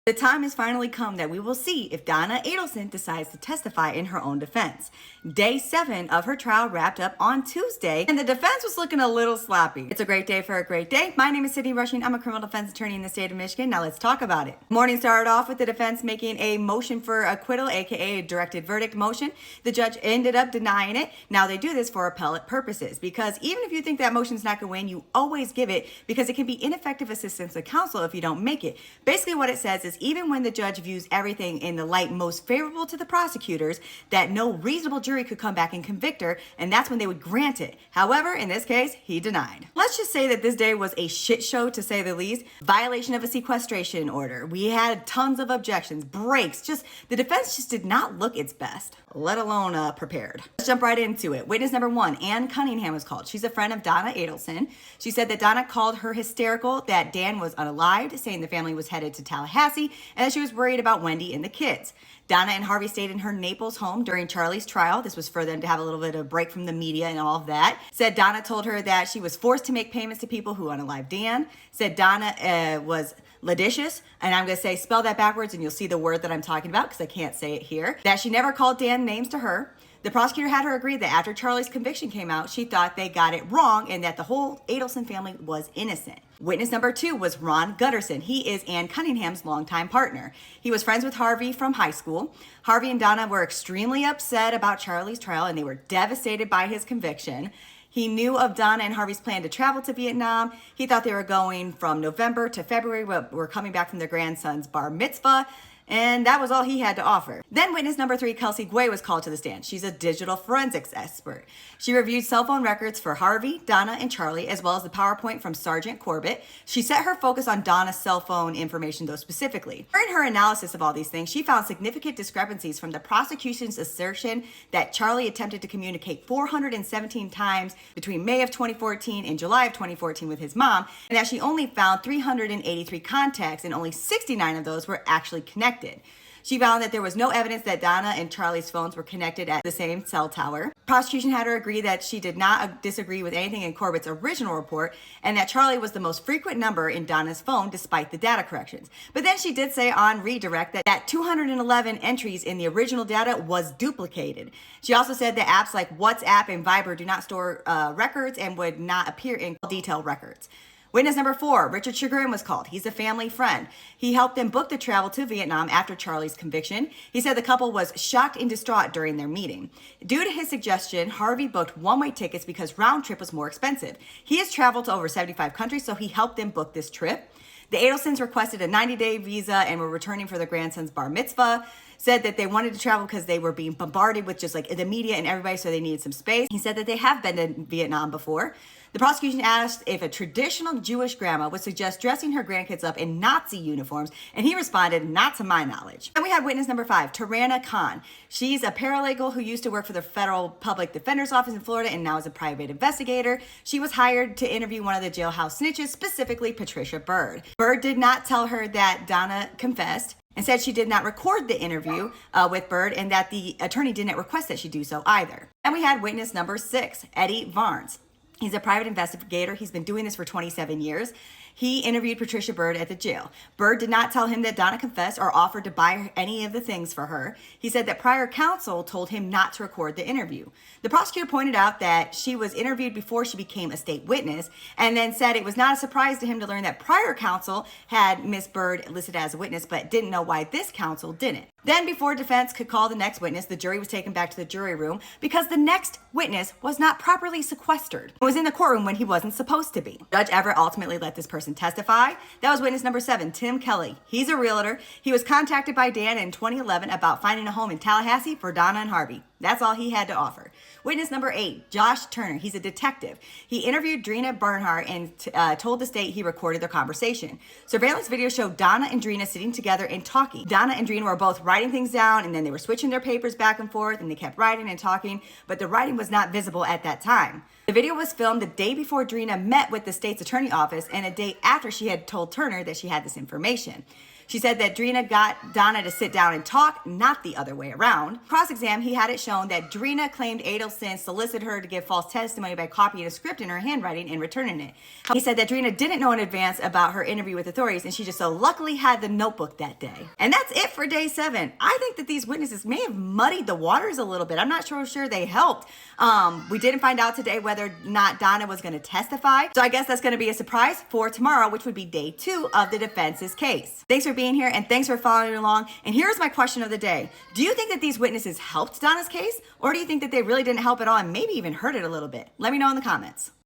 The time has finally come that we will see if Donna Adelson decides to testify in her own defense. Day 7 of her trial wrapped up on Tuesday, and the defense was looking a little sloppy. It's a great day for a great day. My name is Sydney Rushing. I'm a criminal defense attorney in the state of Michigan. Now let's talk about it. Morning started off with the defense making a motion for acquittal, aka a directed verdict motion. The judge ended up denying it. Now they do this for appellate purposes, because even if you think that motion's not going to win, you always give it, because it can be ineffective assistance of counsel if you don't make it. Basically what it says is, even when the judge views everything in the light most favorable to the prosecutors, that no reasonable jury could come back and convict her, and that's when they would grant it. However, in this case, he denied. Let's just say that this day was a shit show, to say the least. Violation of a sequestration order. We had tons of objections, breaks, just the defense just did not look its best, let alone prepared. Let's jump right into it. Witness number 1, Ann Cunningham was called. She's a friend of Donna Adelson. She said that Donna called her hysterical, that Dan was unalived, saying the family was headed to Tallahassee, and that she was worried about Wendy and the kids. Donna and Harvey stayed in her Naples home during Charlie's trial. This was for them to have a little bit of a break from the media and all of that. Said Donna told her that she was forced to make payments to people who unalived Dan. Said Donna was Ladicious, and I'm going to say spell that backwards and you'll see the word that I'm talking about because I can't say it here. That she never called Dan names to her. The prosecutor had her agree that after Charlie's conviction came out, she thought they got it wrong and that the whole Adelson family was innocent. Witness number 2 was Ron Gutterson. He is Ann Cunningham's longtime partner. He was friends with Harvey from high school. Harvey and Donna were extremely upset about Charlie's trial and they were devastated by his conviction. He knew of Donna and Harvey's plan to travel to Vietnam. He thought they were going from November to February, but were coming back from their grandson's bar mitzvah. And that was all he had to offer. Then witness number 3, Kelsey Guay, was called to the stand. She's a digital forensics expert. She reviewed cell phone records for Harvey, Donna, and Charlie, as well as the PowerPoint from Sergeant Corbett. She set her focus on Donna's cell phone information, though, specifically. During her analysis of all these things, she found significant discrepancies from the prosecution's assertion that Charlie attempted to communicate 417 times between May of 2014 and July of 2014 with his mom, and that she only found 383 contacts, and only 69 of those were actually connected. She found that there was no evidence that Donna and Charlie's phones were connected at the same cell tower. Prosecution had her agree that she did not disagree with anything in Corbett's original report, and that Charlie was the most frequent number in Donna's phone despite the data corrections. But then she did say on redirect that 211 entries in the original data was duplicated. She also said that apps like WhatsApp and Viber do not store records and would not appear in detailed records. Witness number 4, Richard Chagrin, was called. He's a family friend. He helped them book the travel to Vietnam after Charlie's conviction. He said the couple was shocked and distraught during their meeting. Due to his suggestion, Harvey booked one-way tickets because round trip was more expensive. He has traveled to over 75 countries, so he helped them book this trip. The Adelsons requested a 90-day visa and were returning for their grandson's bar mitzvah. Said that they wanted to travel because they were being bombarded with just like the media and everybody, so they needed some space. He said that they have been to Vietnam before. The prosecution asked if a traditional Jewish grandma would suggest dressing her grandkids up in Nazi uniforms, and he responded, not to my knowledge. Then we had witness number 5, Tarana Khan. She's a paralegal who used to work for the Federal Public Defender's Office in Florida and now is a private investigator. She was hired to interview one of the jailhouse snitches, specifically Patricia Byrd. Byrd did not tell her that Donna confessed, and said she did not record the interview with Byrd, and that the attorney didn't request that she do so either. And we had witness number 6, Eddie Varnes. He's a private investigator. He's been doing this for 27 years. He interviewed Patricia Byrd at the jail. Byrd did not tell him that Donna confessed or offered to buy any of the things for her. He said that prior counsel told him not to record the interview. The prosecutor pointed out that she was interviewed before she became a state witness, and then said it was not a surprise to him to learn that prior counsel had Miss Byrd listed as a witness, but didn't know why this counsel didn't. Then, before defense could call the next witness, the jury was taken back to the jury room because the next witness was not properly sequestered. He was in the courtroom when he wasn't supposed to be. Judge Everett ultimately let this person testify. That was witness number 7, Tim Kelly. He's a realtor. He was contacted by Dan in 2011 about finding a home in Tallahassee for Donna and Harvey. That's all he had to offer. Witness number 8, Josh Turner. He's a detective. He interviewed Drina Bernhardt and told the state he recorded their conversation. Surveillance video showed Donna and Drina sitting together and talking. Donna and Drina were both writing things down, and then they were switching their papers back and forth, and they kept writing and talking, but the writing was not visible at that time. The video was filmed the day before Drina met with the state's attorney office and a day after she had told Turner that she had this information. She said that Drina got Donna to sit down and talk, not the other way around. Cross-exam, he had it shown that Drina claimed Adelson solicited her to give false testimony by copying a script in her handwriting and returning it. He said that Drina didn't know in advance about her interview with authorities, and she just so luckily had the notebook that day. And that's it for day 7. I think that these witnesses may have muddied the waters a little bit. I'm not sure they helped. We didn't find out today whether or not Donna was going to testify. So I guess that's going to be a surprise for tomorrow, which would be day 2 of the defense's case. Thanks for being here and thanks for following along. And here's my question of the day. Do you think that these witnesses helped Donna's case, or do you think that they really didn't help at all and maybe even hurt it a little bit? Let me know in the comments.